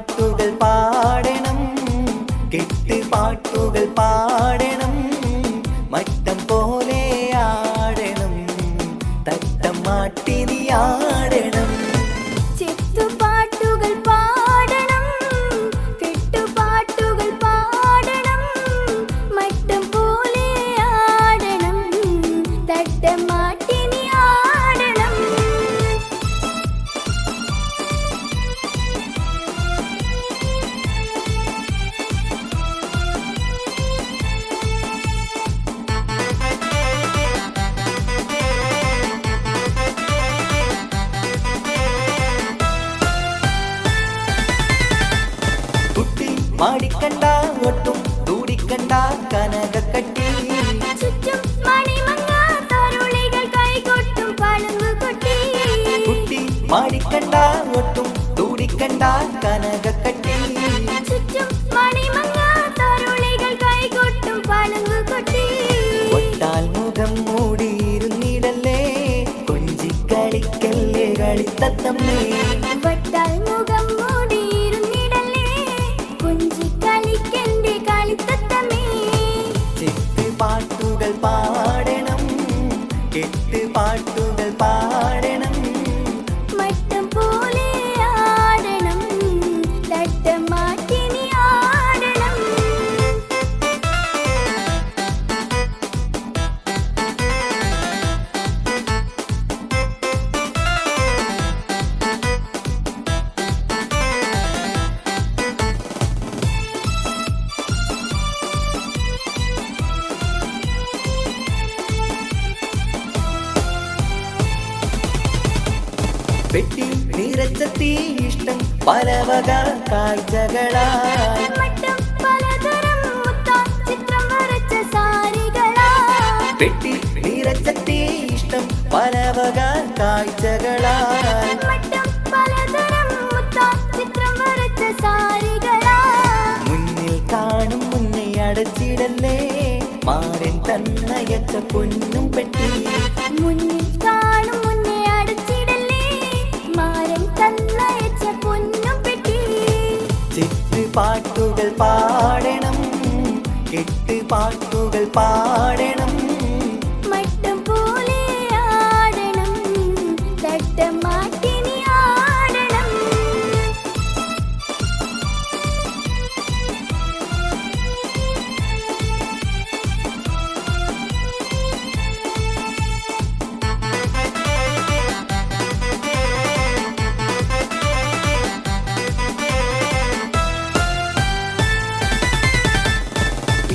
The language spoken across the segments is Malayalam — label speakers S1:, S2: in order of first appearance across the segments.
S1: പാട്ടുകൾ പാടണം, കെട്ടുപാട്ടുകൾ പാടണം, മട്ടം പോലെ ആടണം, തട്ടം മാട്ടി നീ ആടണം.
S2: ചെത്തുപാട്ടുകൾ പാടണം, കെട്ടുപാട്ടുകൾ പാടണം, മട്ടം പോലെ ആടണം, തട്ടം മാട്ടി നീ ആടണം.
S1: മാടിക്കണ്ട ഒട്ടും ദൂടിക്കണ്ട കനകക്കട്ടി,
S2: ചുറ്റും മണിമങ്ങ തരുളികൾ കൈകൊട്ടും പളുങ്കുകൊട്ടി.
S1: കുട്ടി മാടിക്കണ്ട ഒട്ടും ദൂടിക്കണ്ട കനകക്കട്ടി,
S2: ചുറ്റും മണിമങ്ങ തരുളികൾ കൈകൊട്ടും പളുങ്കുകൊട്ടി.
S1: ഒട്ടാൽ മുഖം മൂടിയിരുന്നിടല്ലേ, കൊഞ്ചിക്കളിക്കല്ലേ കളിത്തത്തമ്മേ.
S2: വട്ടാൽ മുഖം മൂടിയിരുന്നിടല്ലേ, കൊഞ്ചിക്കളിക്കന്റെ കളിത്തത്തമ്മേ.
S1: ചെത്തുപാട്ടുകൾ പാടണം, കെട്ടുപാട്ടുകൾ പാടണം,
S2: മട്ടം പോലെ ആടണം, തട്ടം മാറ്റി നീ ആടണം.
S1: പെട്ടി നിറച്ചെത്തി ഇഷ്ടം പലവക കാഴ്ചകളായി,
S2: മട്ടം പലതരം മുത്താൻ ചിത്രം വരച്ച സാരികളായി.
S1: പെട്ടി നിറച്ചെത്തി ഇഷ്ടം പലവക കാഴ്ചകളായി,
S2: മട്ടം പലതരം മുത്താൻ ചിത്രം വരച്ച സാരികളായി.
S1: മുന്നിൽ കാണും മുന്നേ അടച്ചിടല്ലേ, മാരൻ തന്നയച്ച പൊന്നും പെട്ടി.
S2: മുന്നിൽ കാണും മുന്നേ അടച്ചിടല്ലേ, മാരൻ തന്നയച്ച പൊന്നും പെട്ടി.
S1: ചെത്തുപാട്ടുകൾ പാടണം, കെട്ടുപാട്ടുകൾ പാടണം,
S2: മട്ടം പോലെ ആടണം, തട്ടം മാറ്റി നീ ആടണം.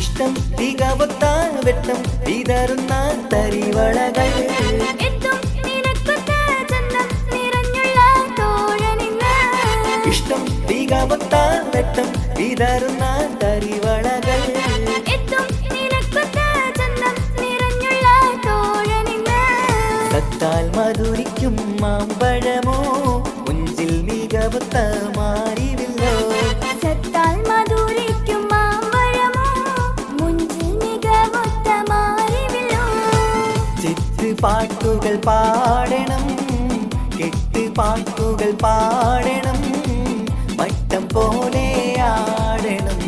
S1: ഇഷ്ടം തികവത്ത വെട്ടം വിതറുന്ന തരിവളകൾ,
S2: എത്തും നിനക്കൊത്ത ചന്തം നിറഞ്ഞുള്ള തോഴനിന്ന്.
S1: ഇഷ്ടം തികവത്ത വെട്ടം വിതറുന്ന തരിവളകൾ,
S2: എത്തും നിനക്കൊത്ത ചന്തം നിറഞ്ഞുള്ള തോഴനിന്ന്.
S1: സത്താൽ മധുരിക്കും മാമ്പഴമോ, മുഞ്ചിൽ മികവത്ത മാറിവില്ലോ.
S2: സത്താൽ മധുരിക്കും മാമ്പഴമോ, മുഞ്ചിൽ മികവൊത്ത മാറിവില്ലോ.
S1: ചെത്തുപാട്ടുകൾ പാടണം, കെട്ടുപാട്ടുകൾ പാടണം, മട്ടം പോലെ ആടണം,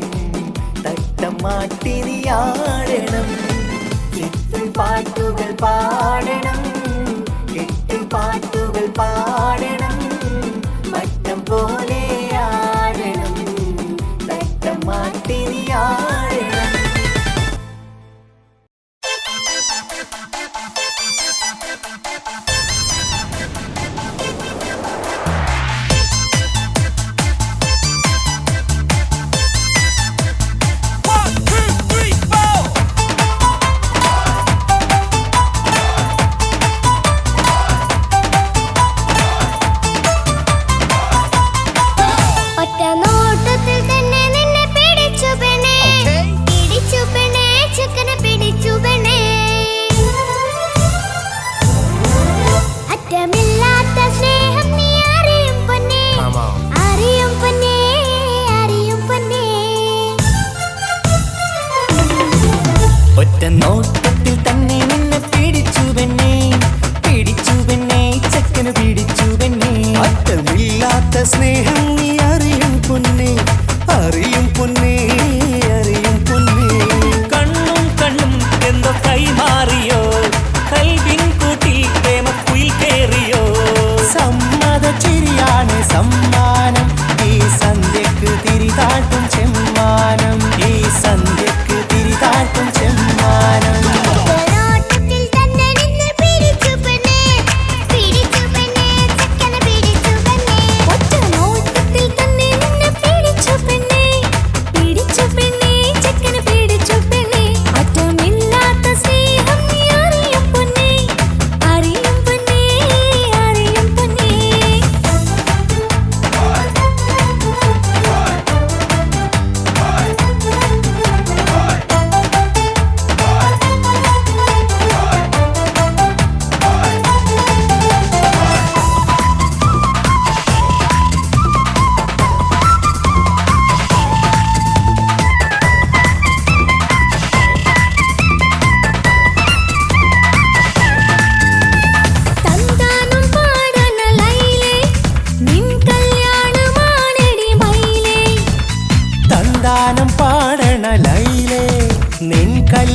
S1: തട്ടം മാട്ടി നീ ആടണം. ചെത്തുപാട്ടുകൾ പാടണം, കെട്ടുപാട്ടുകൾ പാടണം, മട്ടം പോലെ ആടണം, തട്ടം മാട്ടി നീ ആടണം.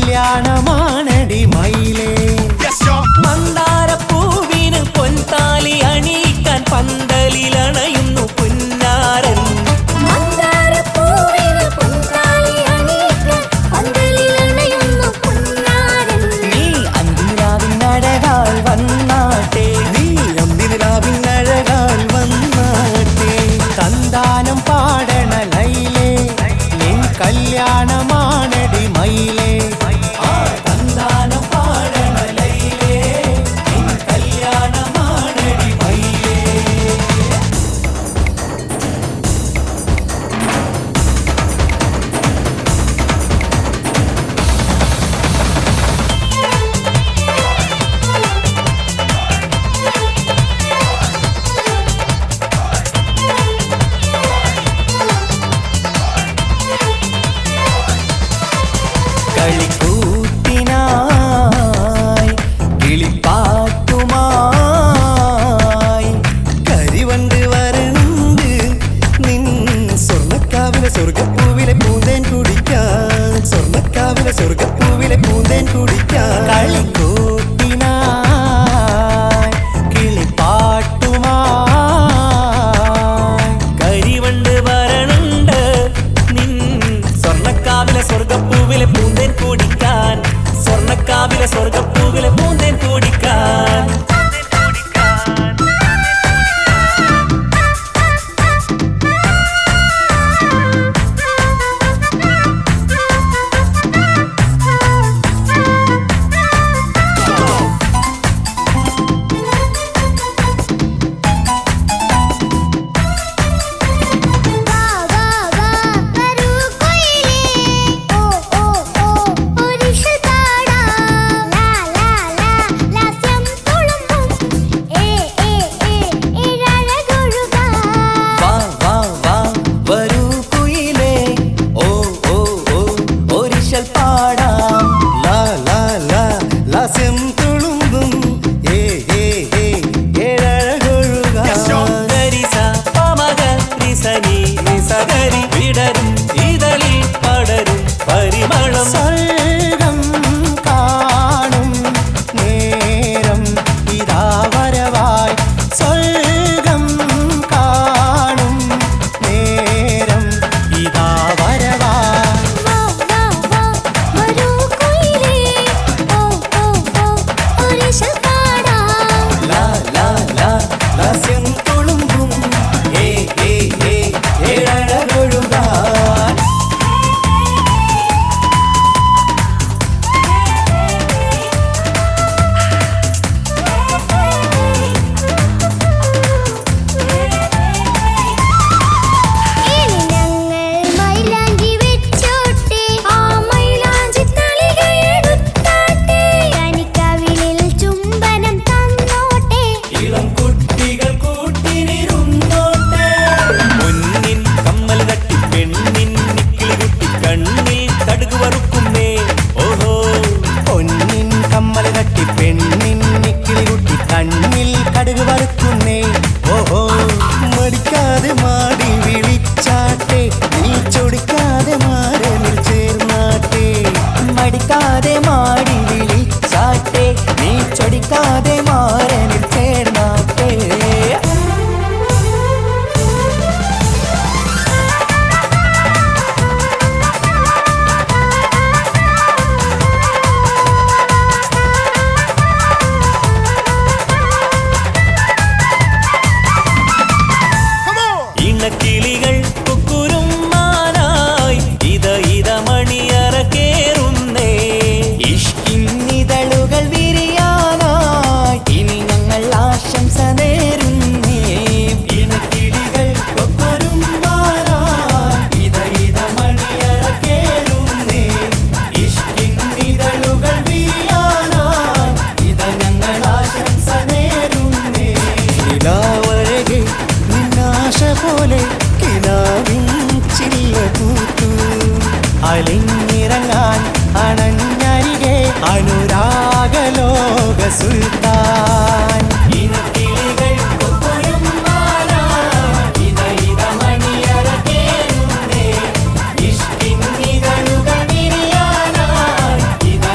S1: കല്യാണമാണടി മയിലേ മന്ദാരപ്പൂവിന് പൊൻതാലി അണിയിക്കാൻ പന്തലിലണയുന്നു പുന്നാരൻ നീ അന്തിരാവിനഴകാൽ വന്നാട്ടെ തന്താനം പാടണ ലൈലേ നിൻ കല്യാണമാണടി മയിലേ തന്താനം പാടണ ലൈലേ നിൻ കല്യാണമാണടി മയിലേ കളിക്കൂത്തിനായി കിളിപ്പാട്ടുമായി കരിവണ്ട് വരണ്ട് നിൻ സ്വർണ്ണക്കാവിലെ സ്വർഗപ്പൂവിലെ പൂന്തേൻ കുടിക്കാൻ സ്വർണ്ണക്കാവിലെ സ്വർഗപ്പൂവിലെ പൂന്തേൻ കുടിക്കാൻ കളിക്കൂത്തിനായി കിളിപ്പാട്ടുമായി കരിവണ്ട് വരണ്ട് നിൻ സ്വർണ്ണക്കാവിലെ സ്വർഗപ്പൂവിലെ പൂന്തേൻ കുടിക്കാൻ സ്വർണ്ണക്കാവിലെ സ്വർഗപ്പൂവിലെ പൂന്തേൻ കുടിക്കാൻ വാ വാ വാ വരൂ കുയിലേ ഓ ഓ ഓ ഒരിശൽ പാടാം ലാ ലാ ലാ ലാസ്യം തുളുമ്പും ഏ ഏ ഏ ഏഴഴകൊഴുകാം ഗരിസ പമഗ റിസനി നിസഗരി വിടരും ഇതളിൽ പടരും പരിമളം സ്വർഗം കാണും നേരം ഇതാ വരവായി സ്വർഗം കാണും നേരം ഇതാ വരവായി ലാ ലാ ലാ ലാസ്യം തുളുമ്പും ഏ ഏ ഏ ഏഴഴകൊഴുകാൻ ഇളം കുട്ടികൾ കൂട്ടിനിരുന്നോട്ടെ പൊന്നിൻ കമ്മൽ തട്ടി പെണ്ണിൻ നിക്കിളി കുട്ടി കണ്ണിൽ കടുക് വറുക്കുന്നേ ഓഹോ പൊന്നിൻ കമ്മൽ തട്ടി പെണ്ണിൻ നിക്കിളി കുട്ടി കണ്ണിൽ കടുക് വറുക്കുന്നേ ഓഹോ മടിക്കാതെ മാടി വിളിച്ചാട്ടെ നീ ചൊടിക്കാതെ മാരനിൽ ചേർന്നാട്ടെ മടിക്കാതെ മാടി വിളിച്ചാട്ടെ നീ ചൊടിക്കാതെ മാരനിൽ ചേർന്നാട്ടെ ഇണക്കിളികൾ കുക്കുരും മാനായി ഇത മണിയറ കേറുന്നേ ഇഷ്കിന്നിതളുകൾ വിരിയാനായി ഇനി ഞങ്ങൾ ആശംസ നേരുന്നേ ഇണക്കിളികൾ കുക്കുരും മാനായി ഇത മണിയറ കേറുന്നേ ഇഷ്കിന്നിതളുകൾ വിരിയാനായി ഇത ഞങ്ങൾ ആശംസ നേരുന്നേ നിലാവഴകെ നിന്നാശ പോലെ കിനാവിൻ ചില്ല പൂത്തു അലിഞ്ഞിറങ്ങാൻ അണഞ്ഞരികെ അനുരാഗലോക സുൽത്താൻ ഇനക്കിളികൾ കൊക്കൊരും മാനാ ഇത മണിയറ കേറുന്നേ ഇഷ്കിന്നിതളുകൾ വിരിയാനായി ഇത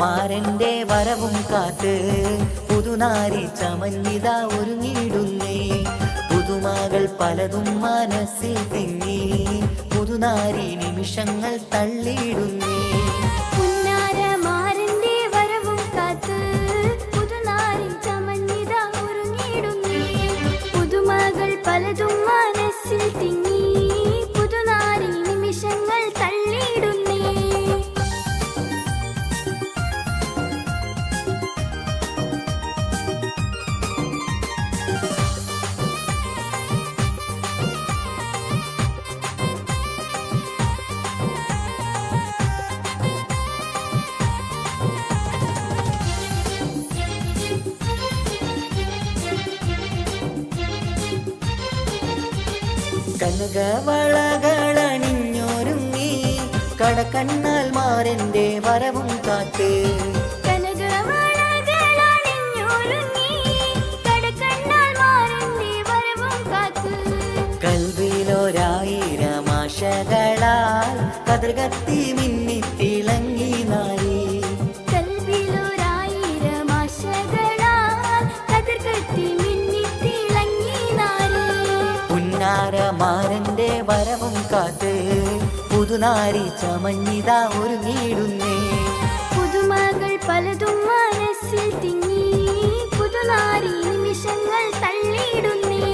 S1: മാരന്റെ വരവും കാത്ത് പുതുനാരി ചമഞ്ഞിത ഒരുങ്ങിടുന്നേ പുതുമകൾ പലതും മനസ്സിൽ തിങ്ങി പുതുനാരി നിമിഷങ്ങൾ തള്ളിയിടുന്നേ
S2: പുന്നാരമാരന്റെ വരവും കാത്ത് പുതുനാരി ചമഞ്ഞിത ഒരുങ്ങിടുന്നേ പുതുമകൾ പലതും മനസ്സിൽ തിങ്ങി പുതുനാരി നിമിഷങ്ങൾ തള്ളിയിടുന്നേ
S1: കനകവളകളണിഞ്ഞൊരുങ്ങി കടക്കണ്ണാൽ മാരന്റെ വരവും കാത്ത് കൽവിലൊരായിരം ആശകളാൽ കതിർകത്തി മിന്നിത്തിളങ്ങി നാരി പുന്നാരമാരന്റെ വരവും കാത്ത് പുതുനാരി ചമഞ്ഞിത ഒരുങ്ങിടുന്നേ
S2: പുതുമകൾ പലതും മനസ്സിൽ തിങ്ങി പുതുനാരി നിമിഷങ്ങൾ തള്ളിയിടുന്നേ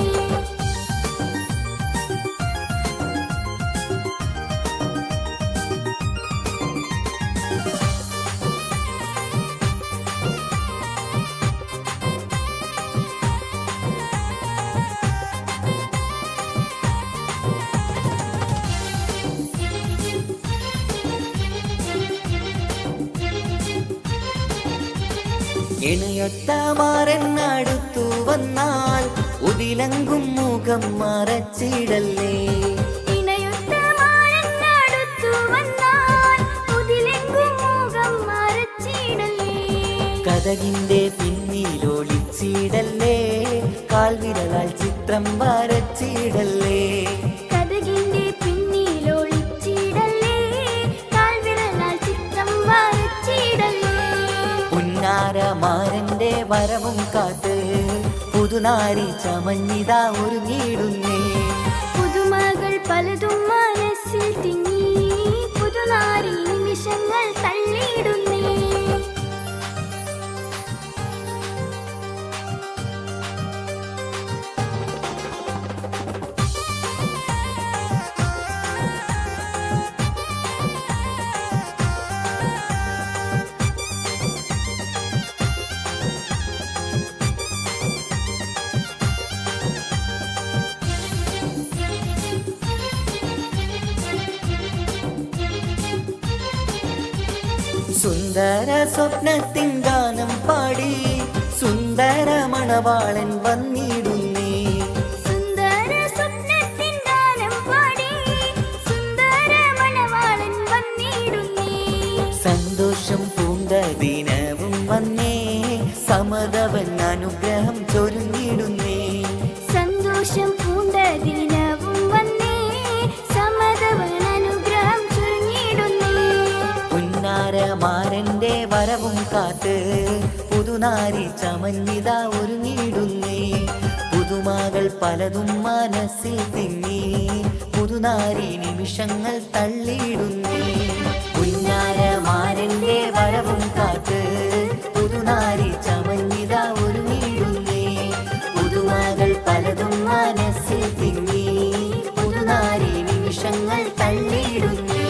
S1: ഇണയൊത്ത മാറന്നടുത്തു വന്നാൽ ഉതിലങ്കും മുഖം മറച്ചിടല്ലേ കഥകിന്റെ പിന്നിലൊളിച്ചിടല്ലേ കാൽവിരലാൽ ചിത്രം വരച്ചിടല്ലേ
S2: കഥകിന്റെ പിന്നിലൊളിച്ചിടല്ലേ കാൽവിരലാൽ ചിത്രം വരച്ചിടല്ലേ
S1: പുന്നാരമാരന്റെ വരവും കാത്ത് പുതുനാരി ചമഞ്ഞിത ഒരുങ്ങിടുന്നേ
S2: പുതുമകൾ പലതും മനസ്സിൽ തിങ്ങി പുതുനാരി നിമിഷങ്ങൾ തള്ളിയിടുന്നേ
S1: സുന്ദര സ്വപ്നത്തിൻ ഗാനം പാടി സുന്ദര മണവാളൻ വന്നിടുന്നേ
S2: സുന്ദര സ്വപ്നത്തിൻ ഗാനം പാടി സുന്ദര മണവാളൻ വന്നിടുന്നേ
S1: സന്തോഷം പൂണ്ട ദിനവും വന്നേ സമതവൻ അനുഗ്രഹം ചൊരിഞ്ഞിടുന്നേ
S2: സന്തോഷം പൂണ്ട ദിനവും വന്നേ സമതവൻ അനുഗ്രഹം ചൊരിഞ്ഞിടുന്നേ
S1: പുന്നാരമാരന്റെ വരവും കാത്ത് പുതുനാരി ചമഞ്ഞിത ഒരുങ്ങിടുന്നേ പുതുമകൾ പലതും മനസ്സിൽ തിങ്ങി പുതുനാരി നിമിഷങ്ങൾ തള്ളിയിടുന്നേ പുന്നാരമാരന്റെ വരവും കാത്ത് പുതുനാരി ചമഞ്ഞിത ഒരുങ്ങിടുന്നേ പുതുമകൾ പലതും മനസ്സിൽ തിങ്ങി പുതുനാരി നിമിഷങ്ങൾ തള്ളിയിടുന്നേ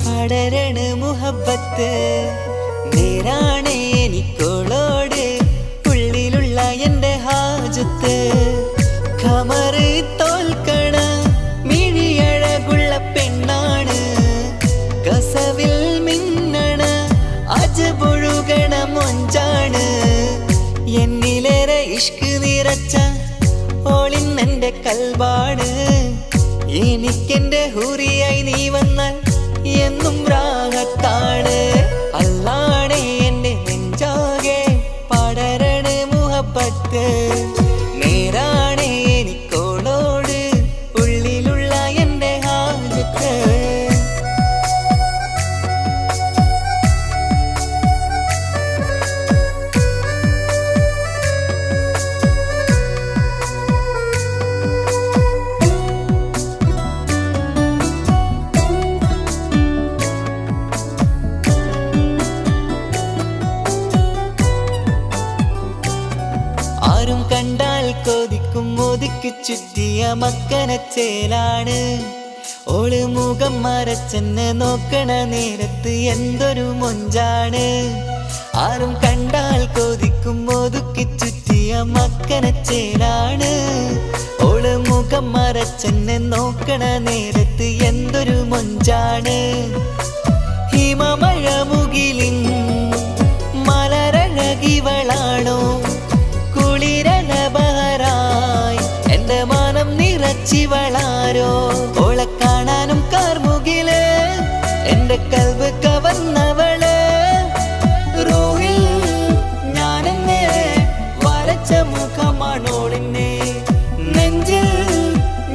S1: പടരണ മുഹബത്ത് നേരാണ് എനിക്കോളോട് ഉള്ളിലുള്ള എൻ്റെ ഹാജത്ത് ഖമറ് തോൽക്കണ മിഴിയഴകുള്ള പെണ്ണാണ് കസവിൽ മിന്നണ അജബൊഴുകണ മൊഞ്ചാണ് എന്നിലേറെ ഇഷ്ക് നിറച്ച ഓളിന്നെന്റെ കൽബാണ് എനിക്കെന്റെ ഹൂറിയായി നീ വന്നാൽ എന്നും രാഗത്താണ് അല്ലാണേ എന്റെ നെഞ്ചാകെ പടരണ മുഹബത്ത് നേരാണേ എനിക്കോളോട് ഉള്ളിലുള്ള എന്റെ ഹാജത്ത് ആരും കണ്ടാൽ കൊതിക്കും ഒതുക്കി ചുറ്റിയ മക്കനച്ചേലാണ് ഓള് മുഖം മറച്ചെന്നെ നോക്കണ നേരത്ത് എന്തൊരു മൊഞ്ചാണ് ആരും കണ്ടാൽ കൊതിക്കും ഒതുക്കി ചുറ്റിയ മക്കനച്ചേലാണ് ഓള് മുഖം മറച്ചെന്നെ നോക്കണ നേരത്ത് എന്തൊരു മൊഞ്ചാണ് ഹിമമഴ മുകിലിൻ മലരഴകിവളാണോ കുളിരലബഹരായി എന്റെ മാനം നിറച്ചിവളാരോ ഓളെ കാണാനും കാർമുകില് എന്റെ കൽവ് കവർന്നവള് റൂഹിൽ ഞാനെന്നെ വരച്ച മുഖമാണോളിന്നെ നെഞ്ചിൽ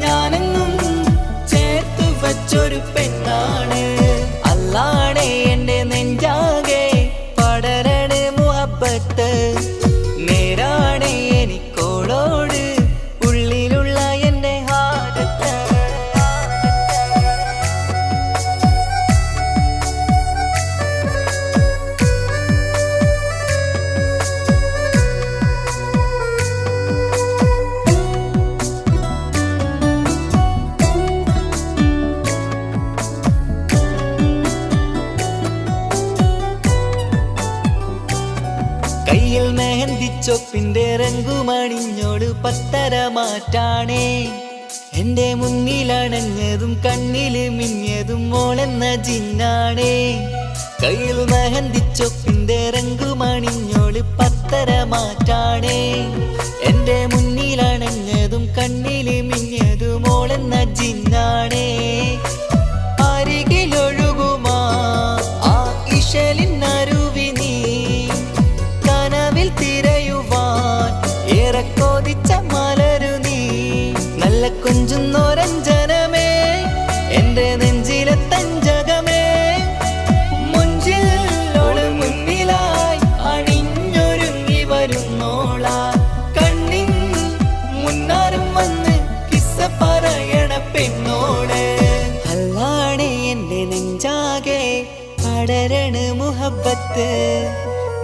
S1: ഞാനെന്നും ചേർത്തു വച്ചൊരു പെണ്ണാണ് അല്ലാണേ എന്റെ നെഞ്ചാകെ പടരണ മുഹബത്ത് നേരാണേ എനിക്കോളോട് ഉള്ളിലുള്ള എന്റെ ഹാജത്ത് കയ്യിൽ മെഹന്തിച്ചൊപ്പിന്റെ രംഗുമണിഞ്ഞോട് പത്തര മാറ്റാണേ എന്റെ മുന്നിലണഞ്ഞതും കണ്ണില് മിന്നിയതും മോളെന്ന ജിന്നാണേ കയ്യിൽ മെഹന്തിച്ചൊപ്പിന്റെ രംഗുമണിഞ്ഞോട് പത്തര മാറ്റാണേ എന്റെ മുന്നിലണഞ്ഞതും കണ്ണില് മിന്നിയതും മോളെന്ന ജിന്നാണേ അരികിലൊഴുകുമാ ആ ഇശലിനരുവി നീ കനവിൽ തിരയുവാൻ ഏറെ കൊതിച്ച മലരു നീ നല്ല കുഞ്ചുന്നോരഞ്ജനമേ എന്റെ നെഞ്ചിലെ തഞ്ചകമേ മുഞ്ചിൽ ഓള് മുന്നിലായി അണിഞ്ഞൊരുങ്ങി വരുന്നോള കണ്ണിൻ മുന്നാരും വന്ന് കിസ്സ പറയണ പെണ്ണോട് അല്ലാണേ എന്റെ നെഞ്ചാകെ പടരണ മുഹബത്ത്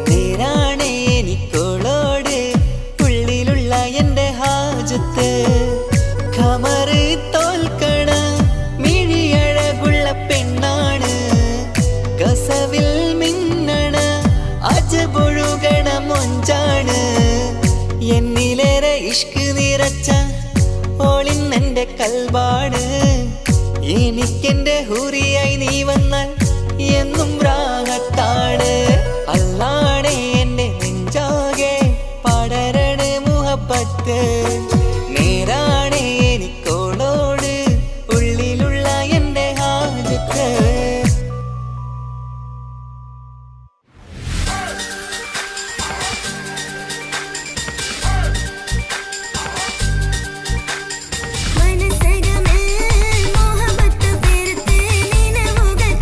S1: നേരാണേ എനിക്കോളോട് ഉള്ളിലുള്ള എന്റെ ഹാജത്ത് ഖമറ് തോൽക്കണ മിഴിയഴകുള്ള പെണ്ണാണ് കസവിൽ മിന്നണ അജബൊഴുകണ മൊഞ്ചാണ് എന്നിലേറെ ഇഷ്ക് നിറച്ച ഓളിന്നെന്റെ കൽബാണ് എനിക്കെന്റെ ഹൂറിയായി നീ വന്നാൽ എന്നും രാഗത്താണ് അല്ലാണേ എന്റെ നെഞ്ചാകെ പടരണ മുഹബത്ത് നേരാണേ എനിക്കോളോട് ഉള്ളിലുള്ള എന്റെ ഹാജത്ത്
S2: മനസ്സകമേ മോഹബത്ത് പെരുത്ത് നിനവുകൾ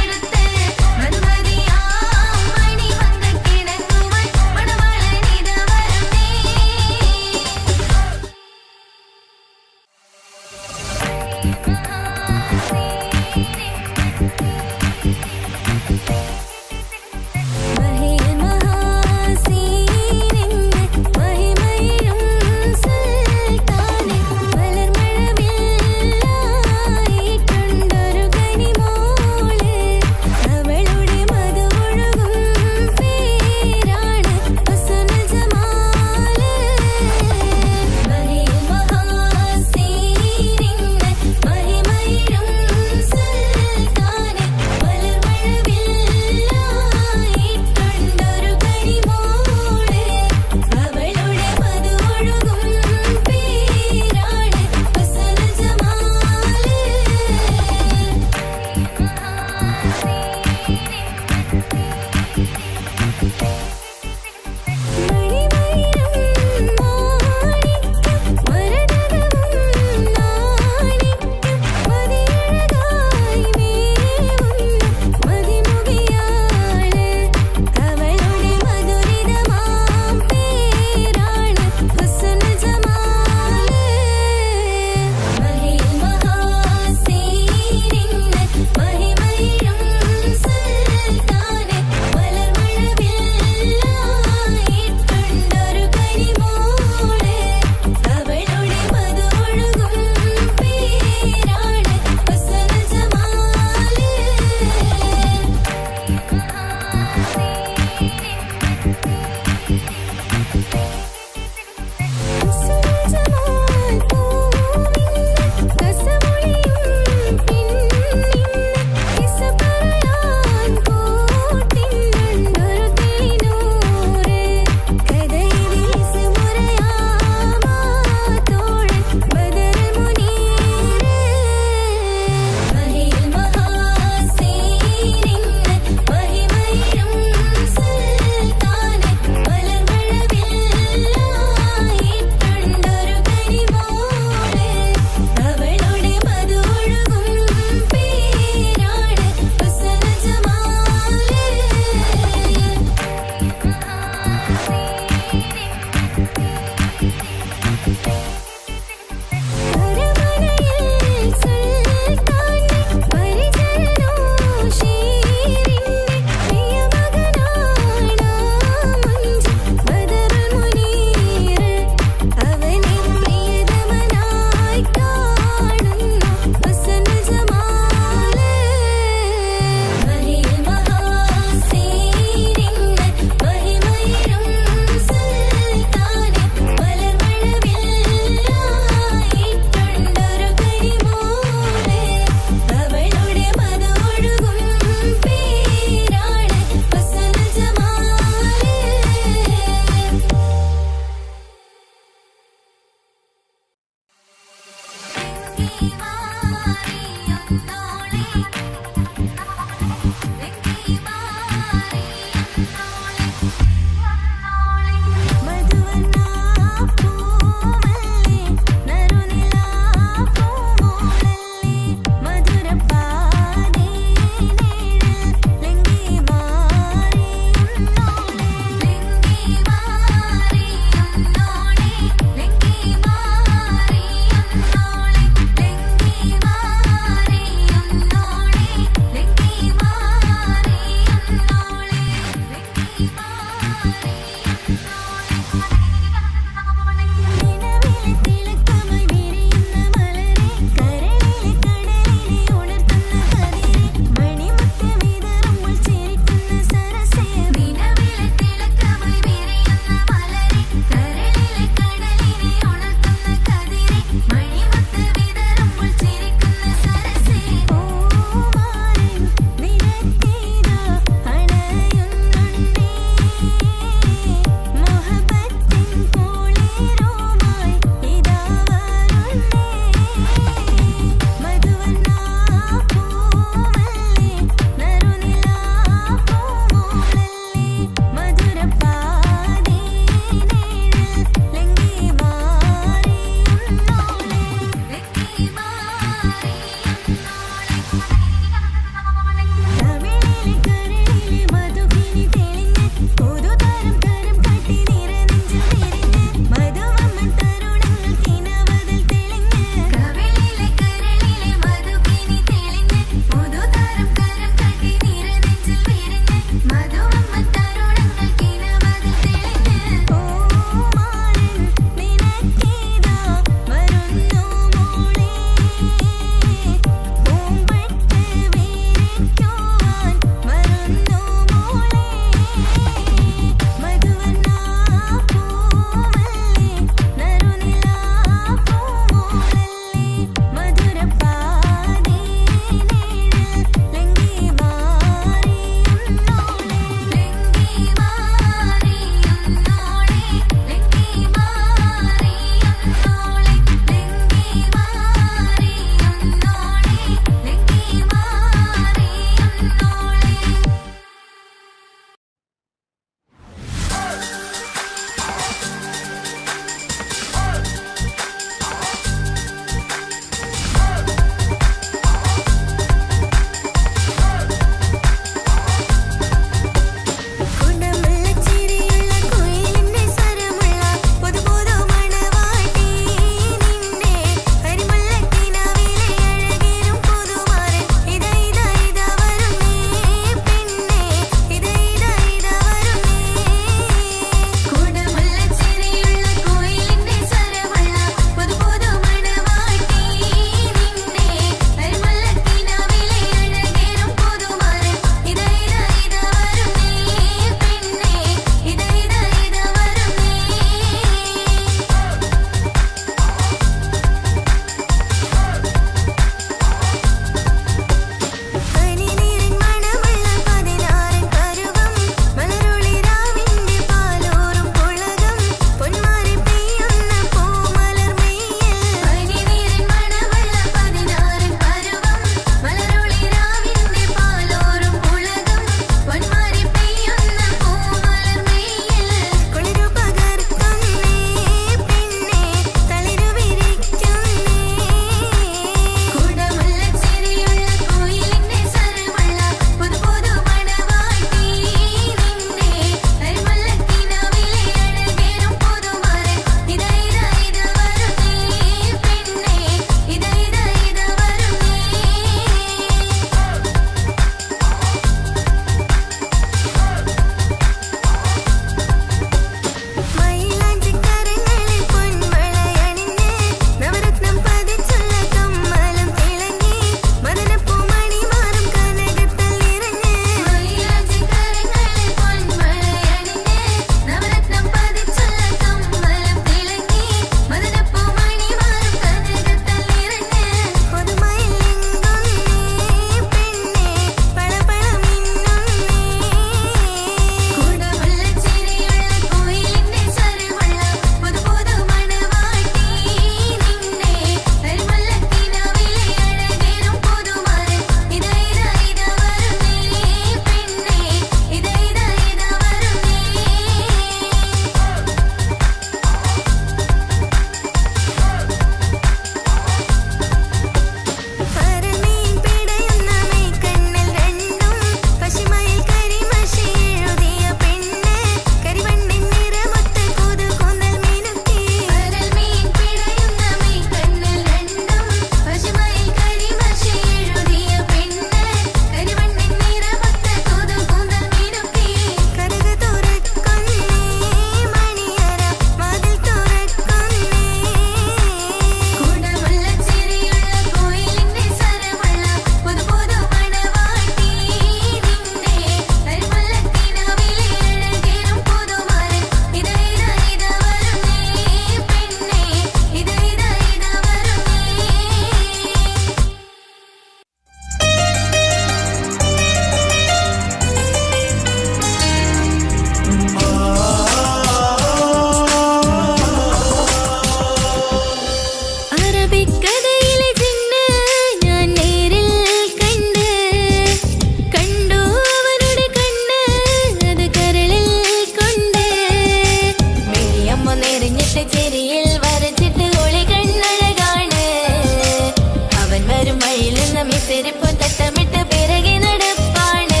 S3: ചെരുപ്പും തട്ടമിട്ട് പിറകെ നടപ്പാണ്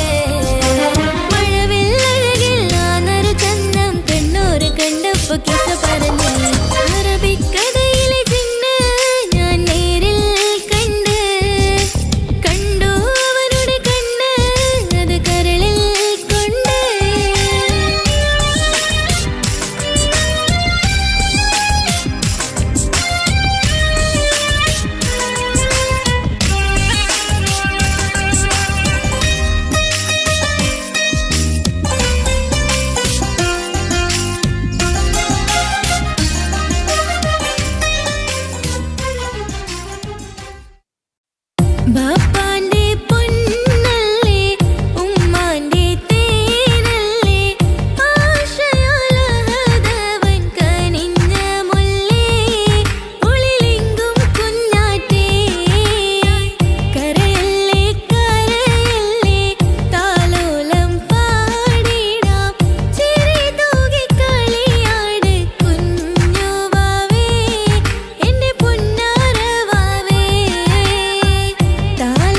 S3: മഴവില്ലഴകിൽ നാനൊരു ചന്തം കണ്ണൂര് കണ്ടപ്പോ കിസ് പറഞ്ഞു അറബിക്കഥയിലെ ജിന്ന് ഞാൻ നേരിൽ കണ്ടു അവനുടെ കണ്ണ് അത് കരളിൽ കൊണ്ട് ബാപ്പാന്റെ പൊന്നല്ലേ ഉമ്മാന്റെ തേനല്ലേ ആശയാലഹദവൻ കനിഞ്ഞ മുല്ലേ ഉളിലെങ്കും കുഞ്ഞാറ്റേ കരയല്ലേ കരയല്ലേ താലോലം പാടിടാം ചിരി തൂകി കളിയാട് കുഞ്ഞുവാവേ എന്റെ പൊന്നാരവാവേ താലോലം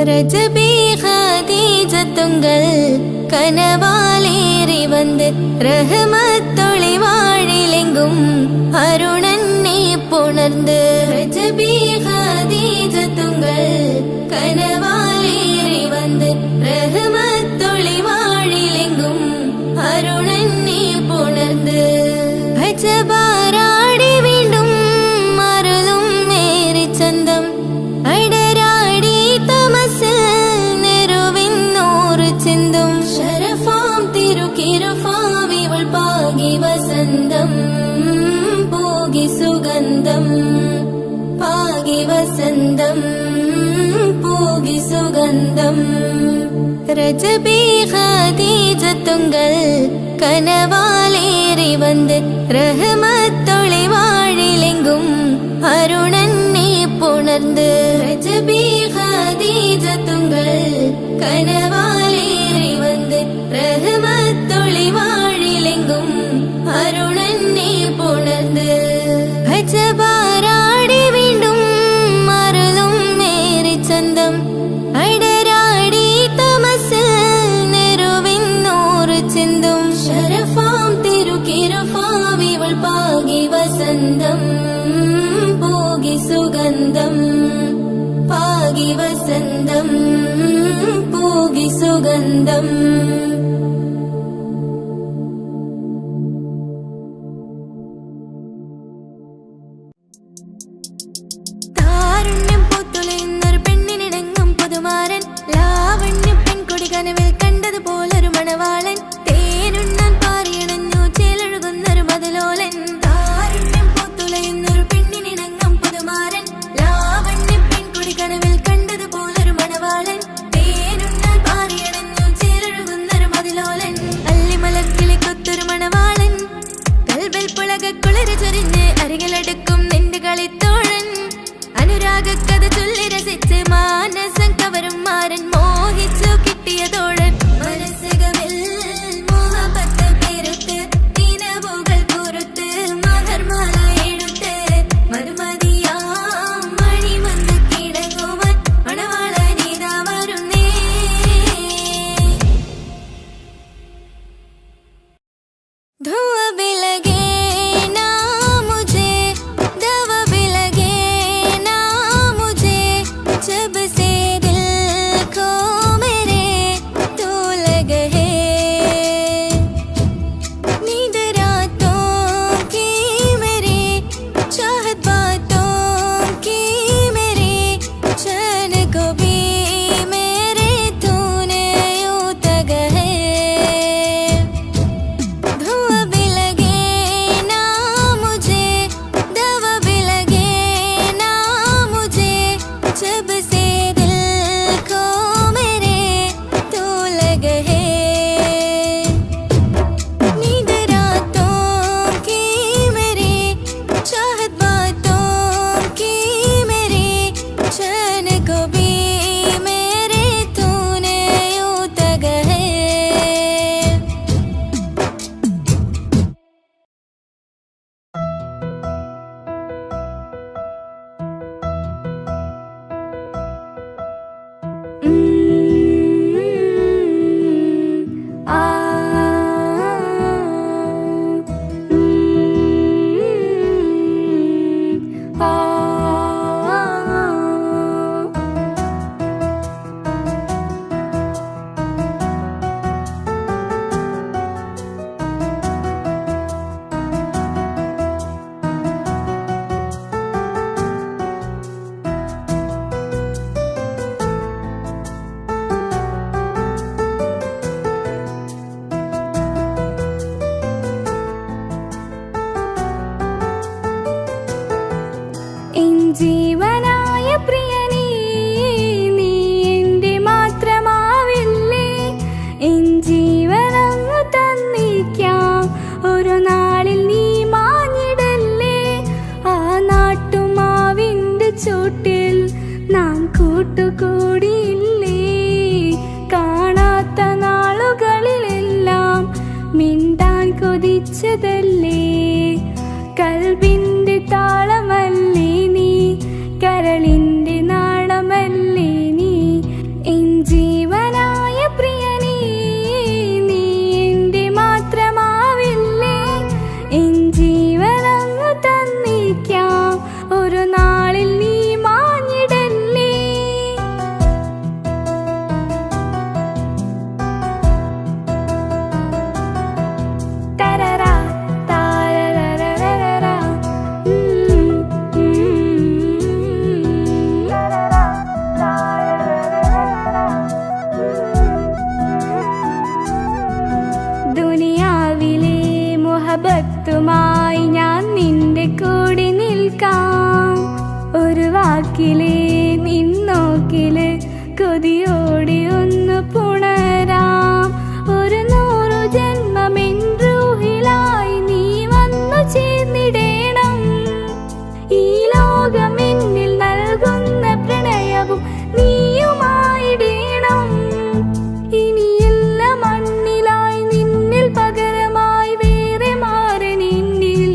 S3: ரஜபி ஹதீஜத்துங்கள் கனவாலேறி வந்து ரஹமத்தொளி வாழிலெங்கும் அருணன்னே புணர்ந்து ரஜபி ஹதீஜத்துங்கள் கனவாலேறி வந்து ரஹமத்தொளி வாழிலெங்கும் அருணன்னே புணர்ந்து அஜபாராடி വീണ്ടും മറലും മേരി ചന്തം അടരാടി തമസിൽ നെരുവിന്നൂറ് ചിന്തും ശരഫാം തിരുക്കിരുഫാവിവൾ പാകി വസന്തം പോകി സുഗന്ധം പാകി വസന്തം പോകി സുഗന്ധം രജബി ഖദീജത്തുങ്കൾ കനവാലേറി വന്ന് റഹ്മത്തൊളി വാഴിലെങ്കും അരുണന്നെ പുണർന്ന് രജബി ഖദീജത്തുങ്കൾ കനവാലേറി വന്ന് റഹ്മത്തൊളി വാഴിലെങ്കും അരുണന്നെ പുണർന്ന് അജബാരാടി വീണ്ടും മറലും മേരി ചന്തം അടരാടി തമസിൽ നെരുവിന്നൂറ് ചിന്തും ശരഫാം തിരുക്കിരുഫാവിവൾ പാകി വസന്തം പോകി സുഗന്ധം പാകി വസന്തം പോകി സുഗന്ധം താരുണ്യം പൂത്തുലയുന്നൊരു പെണ്ണിനിടങ്ങും പുതുമാരൻ ലാവണ്യ പെൺകൊടി കനവിൽ കണ്ടതുപോലൊരു മണവാളൻ തേനുണ്ണാൻ പാറിയണഞ്ഞു ചേലൊഴുകുന്നൊരു മതലോലൻ താരുണ്യം പൂത്തുലയുന്നൊരു പെണ്ണിനിടങ്ങും പുതുമാരൻ ലാവണ്യ പെൺകൊടി കനവിൽ കണ്ടതുപോലൊരു മണവാളൻ തേനുണ്ണാൻ പാറിയണഞ്ഞു ചേലൊഴുകുന്നൊരു മതിലോലൻ അല്ലിമലർക്കിളി കൊത്തൊരു മണവാളൻ കൽബിൽ പുളകുളിര് ചൊരിഞ്ഞ് അരികിലടുക്കും നിന്റെ കളിത്തോഴൻ അനുരാഗക്കഥ ചൊല്ലി രസിച്ച് മാനസം കവരും മാരൻ മോഹിച്ചു കിട്ടിയ തോഴൻ മനസ്സകമിൽ മോഹപത്ത് പേരുത്ത് ദിനവുകൾ പുറത്ത് മഹർമാല എടുത്ത് മറുമതിയാം മണിമന്ത് കിടങ്ങുവൻ മണവാളനീതാ വരുന്നേ धुआं भी लगे ना मुझे दवा भी लगे ना मुझे जब से दिल को मेरे तू
S2: കൂടി ഒന്ന് പുണരാം. ഒരു 100 ജന്മമെൻറൂഹിലായി നീ വന്നു ചേർന്നിടേണം. ഈ ലോകം എന്നിൽ നൽകുന്ന പ്രണയവും നീയുമായിടേണം. ഇനിയുള്ള മണ്ണിലായി നിന്നിൽ പകരമായി വേറെ മാറനെന്നിൽ.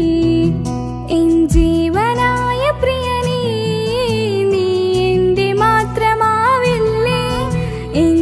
S2: എൻ ജീവനായ പ്രിയനേ, നീ എൻ്റെ മാത്രമാവില്ലേ. എൻ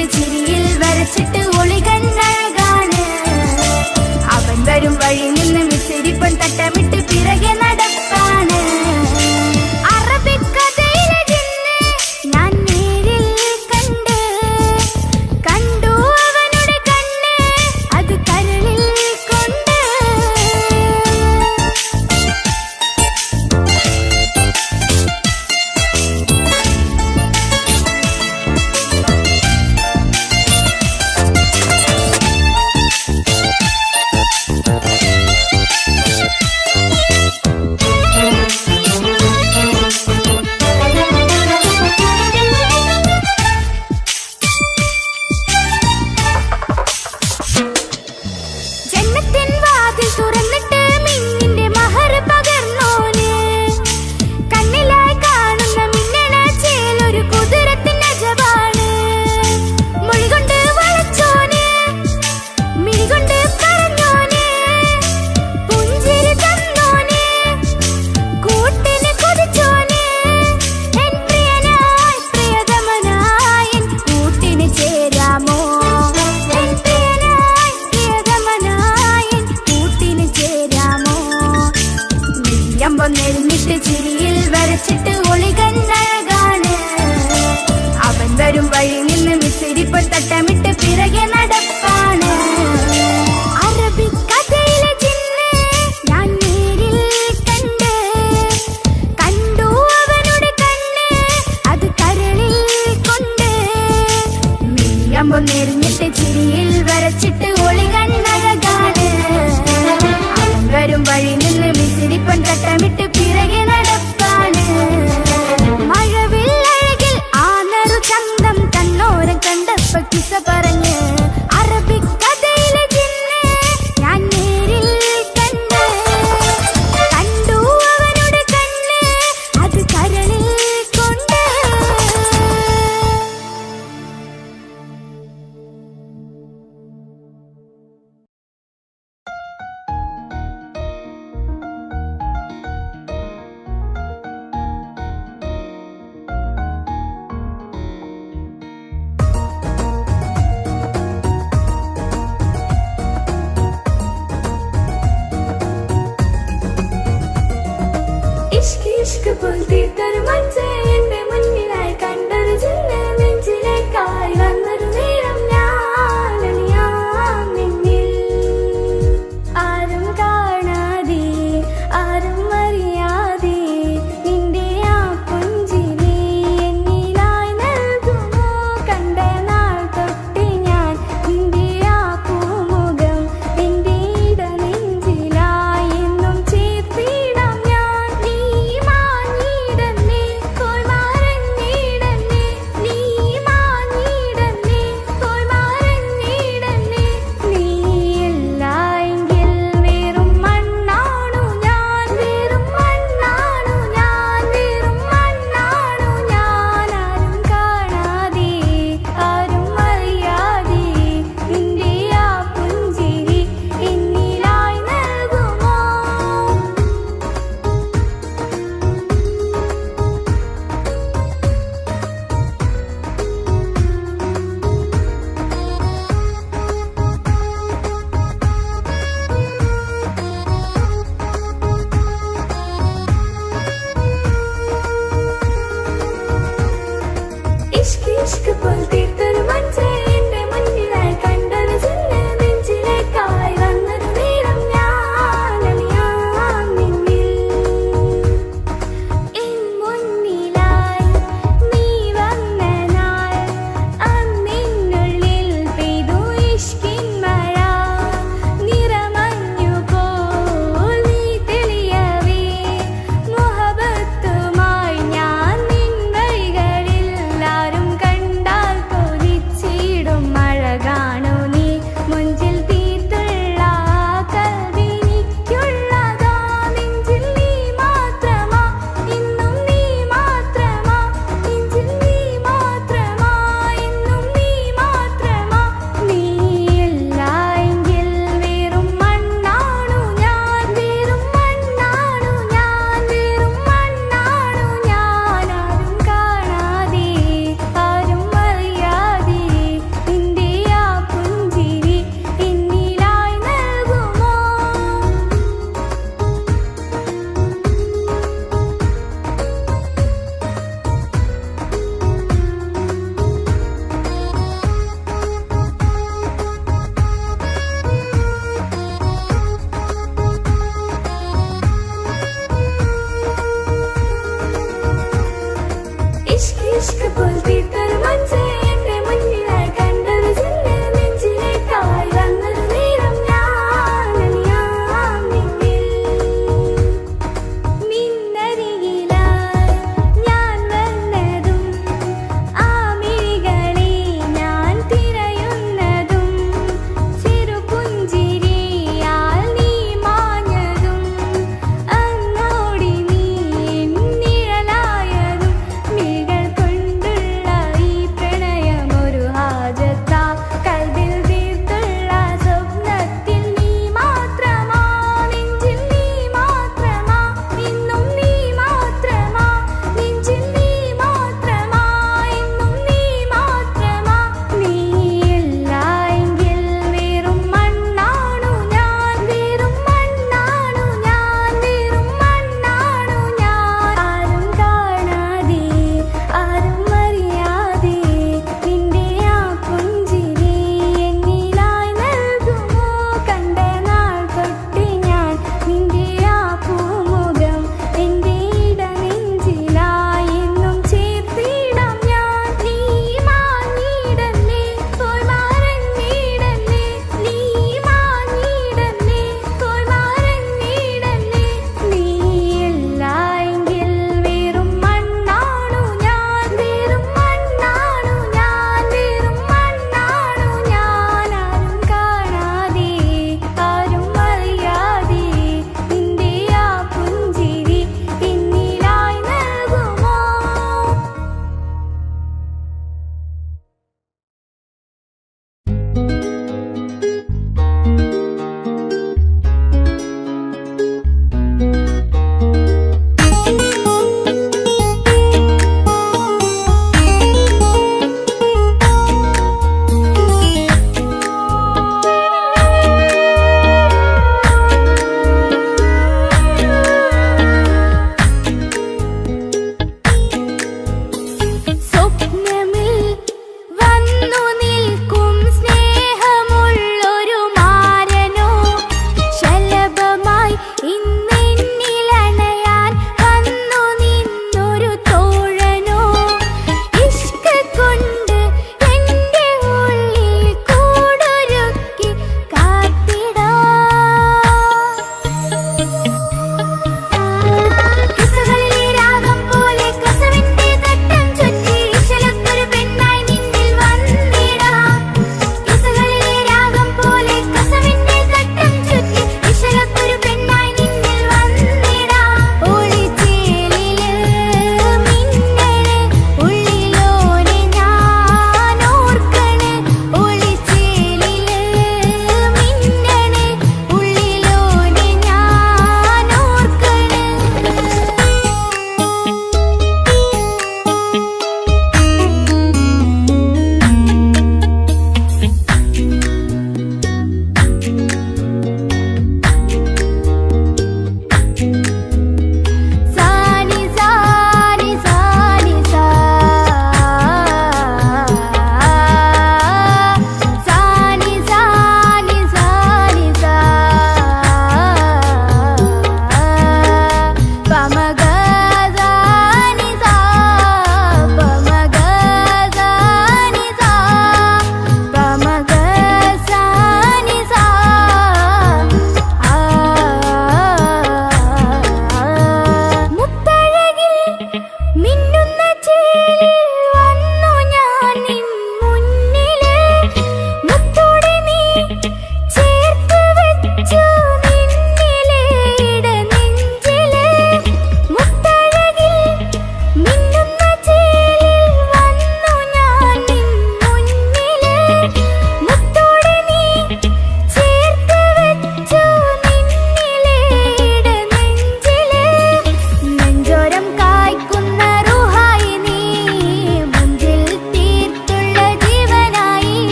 S2: നിന്നിട്ട് ചിരിയിൽ വരച്ചിട്ട് ഒളികണ്ണഴകാണ് അവൻ വരും വഴി നിന്ന് മിസ്സിരിപ്പൻ തട്ടമിട്ട് പിറകെ നടപ്പാണ് അറബിക്കഥയിലെ ജിന്ന് ഞാൻ നേരിൽ കണ്ടു അവനുടെ കണ്ണ് അത് കരളിൽ കൊണ്ട് ജന്നത്തിൻ വാതിൽ തുറന്നിട്ട് മിന്നിന്റെ മഹർ പകർന്നോന് കണ്ണിലായി കാണുന്ന മിന്നണ ചേലൊരു കുതിരത്തിന്റെ അജവാണ് മൊഴികൊണ്ട് വളച്ചോന് മിഴികൊണ്ട് പറഞ്ഞോന് പുഞ്ചിരി തന്നോന് കൂട്ടിന് കൊതിച്ചോന് എൻ പ്രിയനായി പ്രിയതമനായി എൻ കൂട്ടിന് ചേരാമോ എൻ പ്രിയനായി പ്രിയതമനായി എൻ കൂട്ടിന് ചേരാമോ നീയമ്പം നെരുന്നിട്ട് ചിരിയിൽ വരച്ചിട്ട് ഒളികണ്ണഴകാണ് അവൻ വരും വഴി നിന്ന് മിസ്സിരിപ്പ് തട്ടമിട്ട് പിറകെ നടപ്പാണ് അറബിക്കഥയിലെ ജിന്ന് ഞാൻ നേരിൽ കണ്ടു അവനുടെ കണ്ണ് അത് കരളിൽ കൊണ്ട് നീയമ്പം നെരിഞ്ഞിട്ട് ചിരിയിൽ വരച്ചിട്ട് ഒളികണ്ണഴകാണ് അവൻ വരും വഴി നിന്ന് മിസ്സിരിപ്പൻ തട്ടമിട്ട് പിറകെ നടപ്പാണ് മഴവില്ലഴകിൽ ആനറു ചന്തം തന്നോരം കണ്ടപ്പ കിസ പറഞ്ഞ് അറബിക്കഥയിലെ ജിന്ന് ഞാൻ നേരിൽ കണ്ടു അവനുടെ കണ്ണ് അത് കരളിൽ കൊണ്ട് ഇഷ്ക് ഇഷ്ക് പോൽ തീർത്തൊരു മഞ്ച് എന്റെ മുന്നിലായി കണ്ടൊരു ജിന്ന് നെഞ്ചിലേക്കായി വന്നൊരു നേരം ഞാൻ അണിയാം നിന്നിൽ ആരും കാണാതെ ആരും അറിയാതെ നിന്റെ ആ പുഞ്ചിരി എന്നിലായി നൽകുമോ കണ്ട നാൾ തൊട്ട് ഞാൻ നിന്റെ ആ പൂമുഖം എന്റെ ഇടനെഞ്ചിലായി എന്നും ചേർത്തിടാം ഞാൻ നീ മാഞ്ഞിടന്നേ പോയി മറഞ്ഞിടന്നേ നീ മാഞ്ഞിടന്നേ പോയി മറഞ്ഞിടന്നേ നീയില്ല എങ്കിൽ വെറും മണ്ണാണു ഞാൻ വെറും മണ്ണാണു ഞാൻ വെറും മണ്ണാണു ഞാൻ ആരും കാണാതെ ആരും അറിയാതെ നിന്റെ ആ പുഞ്ചിരി എന്നിലായി നൽകുമോ ഇഷ്ക് ഇഷ്ക് പോൽ തീർത്തൊരു മഞ്ച് എന്റെ മുന്നിലായി കണ്ടൊരു ജിന്ന് നെഞ്ചിലേക്കായി വന്നൊരു നേരം ഞാൻ അണിയാം നിന്നിൽ എൻ മുന്നിലായി നീ വന്ന നാൾ അന്നിനുള്ളിൽ പെയ്തു ഇഷ്കിൻ മഴ നിറമഞ്ഞു പോൽ നീ തെളിയവേ മുഹബത്തുമായി ഞാൻ നിൻ വഴികളിൽ ആരും കണ്ടാ ഇഷ്ക് പോൽ തീർത്തൊരു മഞ്ച് എന്റെ മുന്നിലായി കണ്ടൊരു ചില്ല് നെഞ്ചിലേക്കായി വന്നൊരു നേരം ഞാൻ അലിയാം നിന്നിൽ. നിന്നരികിലായി ഞാൻ വന്നതും ആ മിഴികളെ ഞാൻ തിരയുന്നതും ചെറുപുഞ്ചിരിയാൽ നീ മാഞ്ഞതും അന്നോടി നീ നിഴലായതും മിഴികൾ കൊണ്ടുള്ള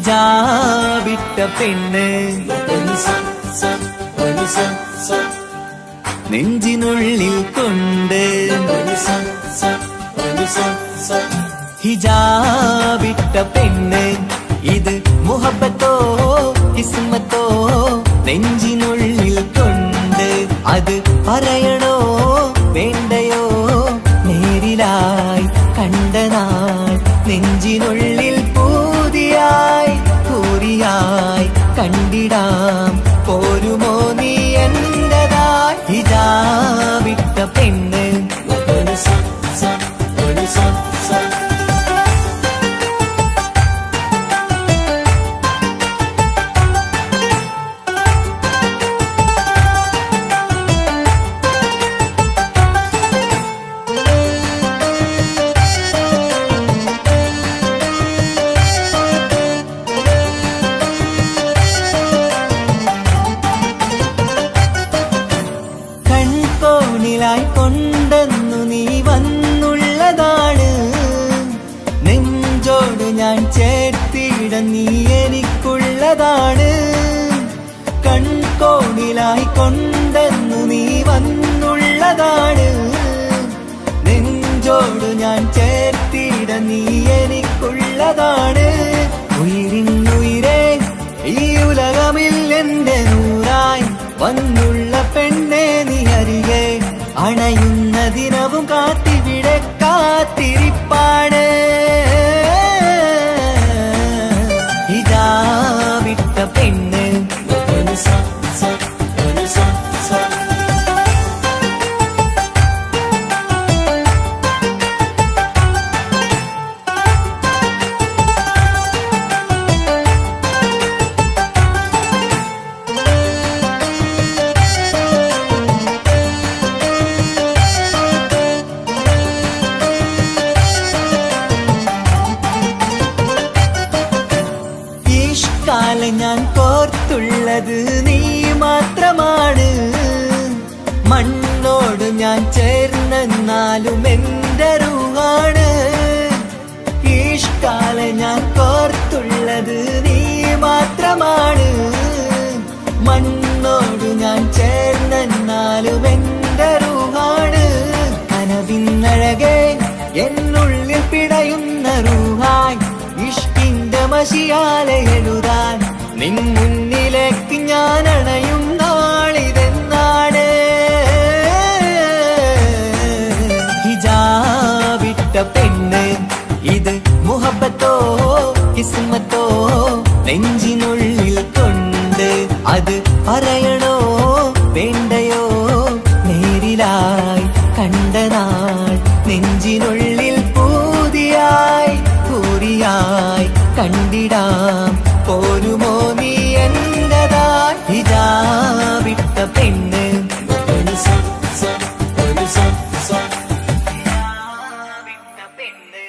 S1: ഹിജാബിട്ട പെണ്ണ് നെഞ്ചിനുള്ളിൽ കൊണ്ട് ഹിജാബിട്ട പെണ്ണ് ഇത് മുഹബത്തോ കിസ്മത്തോ നെഞ്ചിനുള്ളിൽ കൊണ്ട് അത് പറയണോ വേണ്ടയോ നേരിലായി കണ്ട നാൾ നെഞ്ചിനുള്ളിൽ പൂതിയായി പൂരിയായി കണ്ടിടാം പോരുമോ നീ എന്റതായി ഹിജാബിട്ട പെണ്ണ് കൺകോണിലായി കൊണ്ടെന്നു നീ വന്നുള്ളതാണ് നെഞ്ചോട് ഞാൻ ചേർത്തിട നീ എനിക്കുള്ളതാണ് കൺകോണിലായി കൊണ്ടെന്നു നീ വന്നുള്ളതാണ് നെഞ്ചോട് ഞാൻ ചേർത്തിട നീ എനിക്കുള്ളതാണ് ഉയിരിന്നുയിരേ ഈ ഉലകമിൽ എന്റെ നൂറായി വന്നുള്ള പെണ്ണെ നീ അരികെ അണയുന്ന ദിനവും കാത്തിവിടെ കാത്തിരിപ്പാണ് ഹിജാബിട്ട പെണ്ണ് കാലം ഞാൻ കോർത്തുള്ളത് നീ മാത്രമാണ് മണ്ണോട് ഞാൻ ചേർന്നെന്നാലും എന്റെ റൂഹാണ് ഈഷ്കാലം ഞാൻ കോർത്തുള്ളത് നീ മാത്രമാണ് മണ്ണോട് ഞാൻ ചേർന്നെന്നാലും എന്റെ റൂഹാണ് കനവിന്നഴകെ എന്നുള്ളിൽ പിടയുന്ന റൂഹായി ഇഷ്കിന്റെ മഷിയാലെ എഴുതാൻ നിൻ മുന്നിലേക്ക് ഞാൻ അണയും നാളിതെന്നാണ് ഹിജാബിട്ട പെണ്ണ് ഇത് മുഹബത്തോ കിസ്മത്തോ നെഞ്ചിനുള്ളിൽ കൊണ്ട് അത് പറയണോ വേണ്ടയോ നേരിലായി കണ്ട നാൾ നെഞ്ചിനുള്ളിൽ പൂതിയായി പൂരിയായി കണ്ടിടാം പോരുമോ നീ എന്റതായി ഹിജാബിട്ട പെണ്ണ് ഹിജാബിട്ട പെണ്ണ്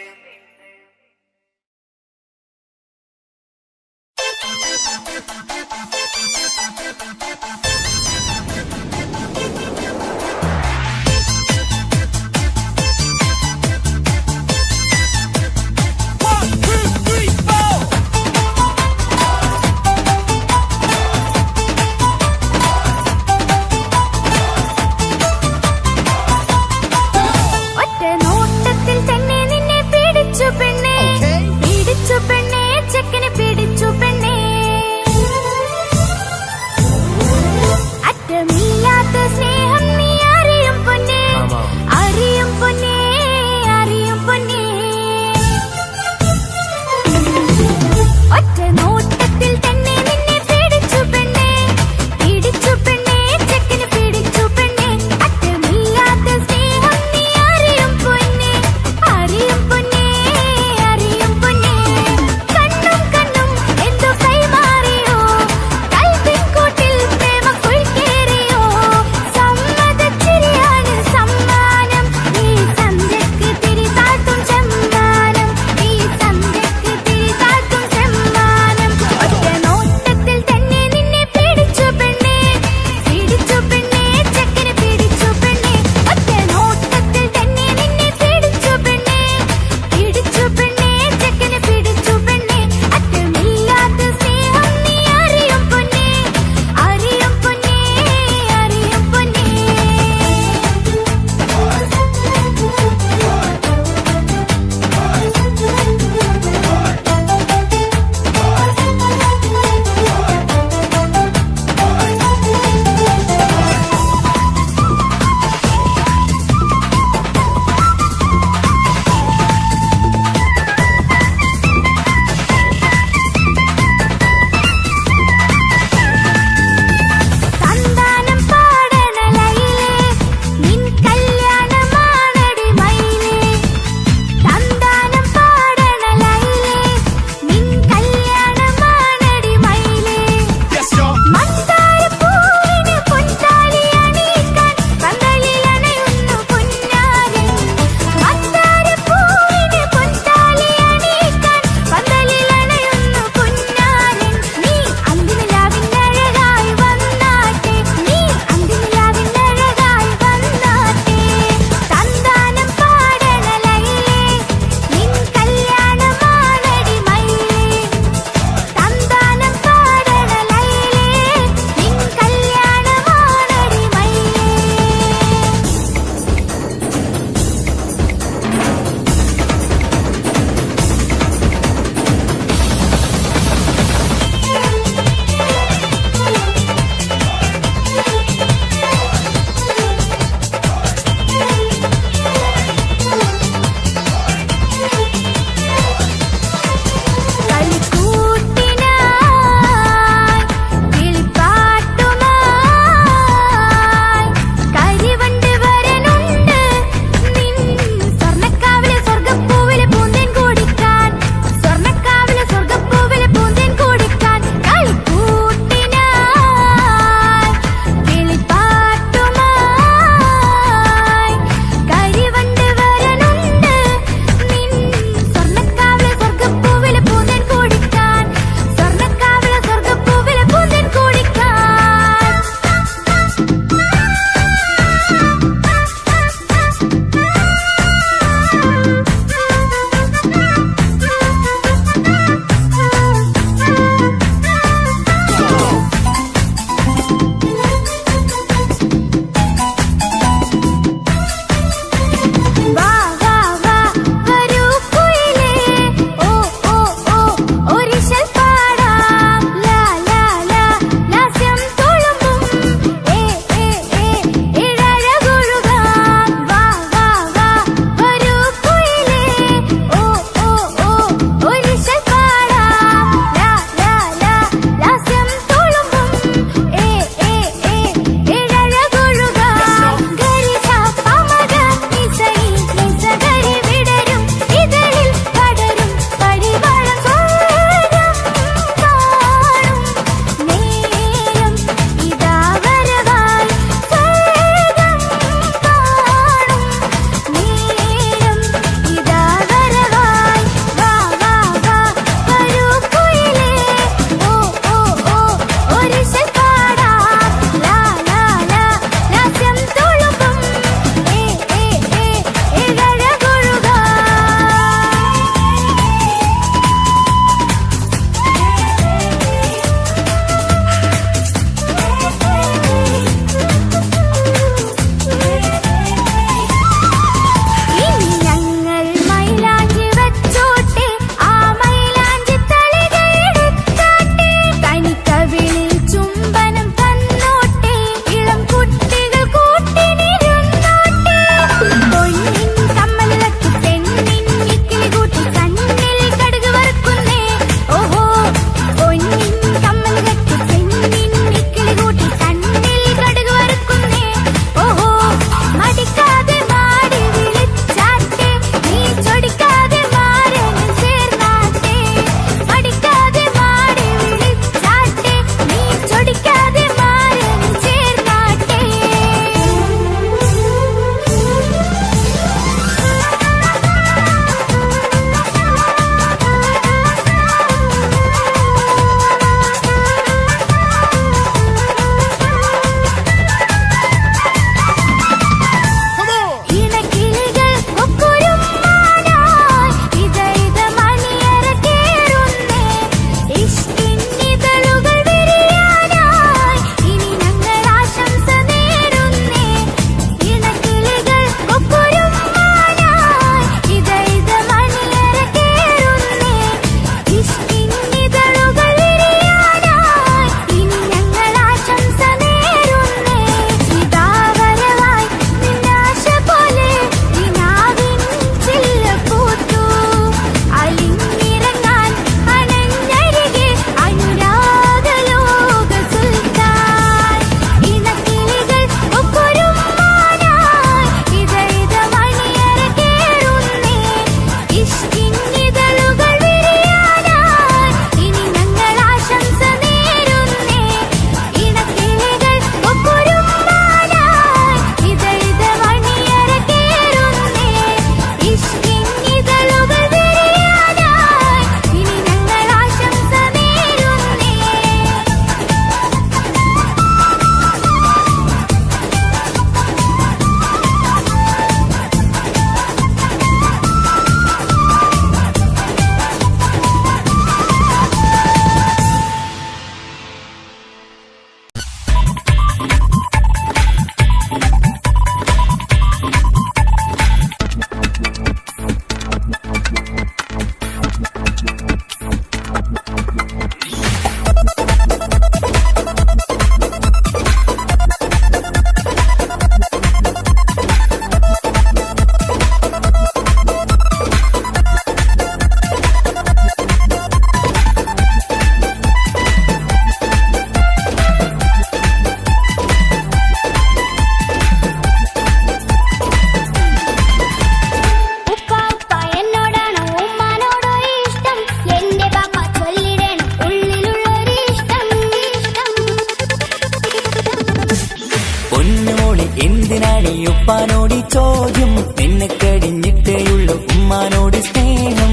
S1: ഉപ്പാനോട് ഈ ചോദ്യം നിന്നെ കഴിഞ്ഞിട്ടേയുള്ളൂ ഉമ്മാനോട് സ്നേഹം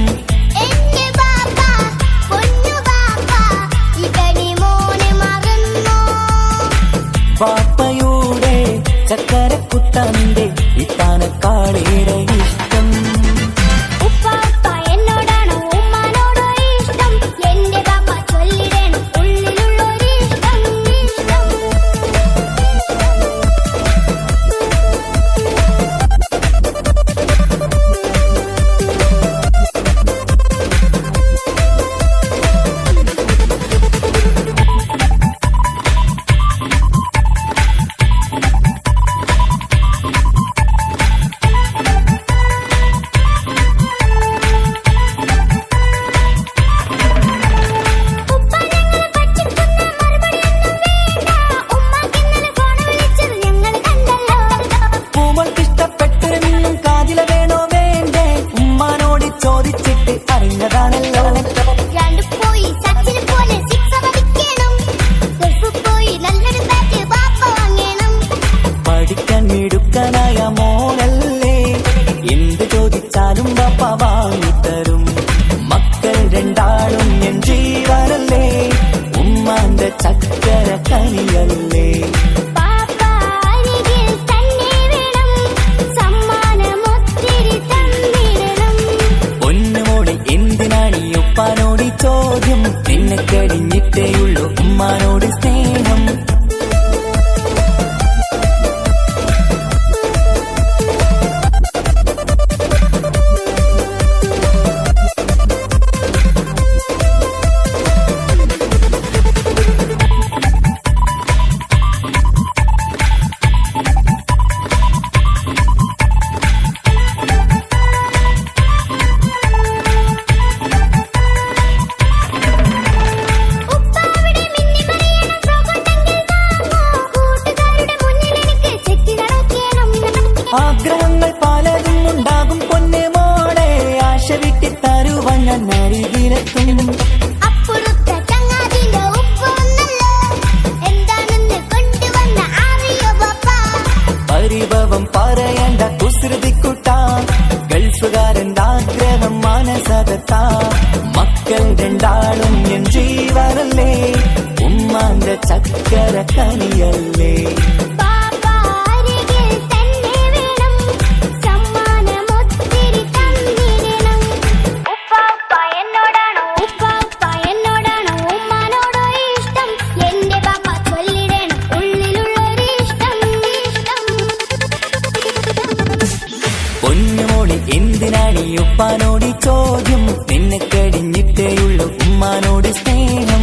S2: എന്റെ ബാപ്പ പൊന്നു ബാപ്പ ഇതടി മോനെ മറന്നോ
S1: ബാപ്പയുടെ ചക്കരക്കുട്ടന്റെ ഇത്താനക്കാളേറെ ഇഷ്ടം
S2: ഉപ്പാപ്പ എന്നോടാണോ ഉമ്മാനോടോ ഇഷ്ടം എന്റെ ബാപ്പ ചൊല്ലിടണം ഉള്ളിലുള്ളൊരു ഇഷ്ടം
S1: പൂമൾക്കിഷ്ടപ്പെട്ടൊരെന്നും കാതില വേണോ വേണ്ടേ ഉമ്മാനോട് ചോദിച്ചിട്ട് അറിഞ്ഞതാണല്ലോ
S2: രണ്ട് പോയി സച്ചിന് പോലെ സിക്സ് അടിക്കണം ഗൾഫ് പോയി നല്ലൊരു ബാറ്റ് ബാപ്പ വാങ്ങണം
S1: പഠിക്കാൻ മിടുക്കനായ മോനല്ലേ എന്ത് ചോദിച്ചാലും ബാപ്പ വാങ്ങിത്തരും മക്കൾ രണ്ടാളും എൻ ജീവനല്ലേ ഉമ്മാന്റെ ചക്കര കനിയല്ലേ
S2: ബാപ്പ അരികിൽ തന്നെ വേണം സമ്മാനമൊത്തിരി തന്നിടണം
S1: പൊന്നുമോളെ എന്തിനാണ് ഈ ഉപ്പാനോട് ഈ ചോദ്യം നിന്നെ കഴിഞ്ഞിട്ടേയുള്ളൂ ഉമ്മാനോട് സ്നേഹം
S2: ഉപ്പാവിടെ മിന്നി മറിയണം ഫ്രോക്കുണ്ടെങ്കിൽ വാങ്ങോ കൂട്ടുകാരുടെ മുന്നിൽ എനിക്ക് ചെത്തി നടക്കണം
S1: ആഗ്രഹങ്ങൾ പലതും ഉണ്ടാകും പൊന്നെ മോളെ ആശ വിട്ടി തരുവാൻ ഞാൻ അരികിലെത്തും
S2: അപ്പുറത്തെ ചങ്ങാതിന്റെ ഉപ്പൊന്നല്ലോ എന്താണെന്ന് കൊണ്ടുവന്ന അറിയോ ബാപ്പ
S1: പരിഭവം പറയണ്ട കുസൃതിക്കുട്ട ഗൾഫുകാരന്റെ ആഗ്രഹം മനസകത്താ മക്കൾ രണ്ടാളും എൻ ജീവനല്ലേ ഉമ്മാന്റെ ചക്കര കനിയല്ലേ
S2: ബാപ്പ അരികിൽ തന്നെ വേണം സമ്മാനമൊത്തിരി തന്നിടണം ഉപ്പാപ്പ എന്നോടാണോ ഉമ്മാനോടോ ഇഷ്ടം എന്റെ ബാപ്പ ചൊല്ലിടണം ഉള്ളിലുള്ളൊരു ഇഷ്ടം
S1: പൊന്നുമോളെ എന്തിനാണ് ഈ ഉപ്പാനോട് ഈ ചോദ്യം നിന്നെ കഴിഞ്ഞിട്ടേയുള്ളൂ ഉമ്മാനോട് സ്നേഹം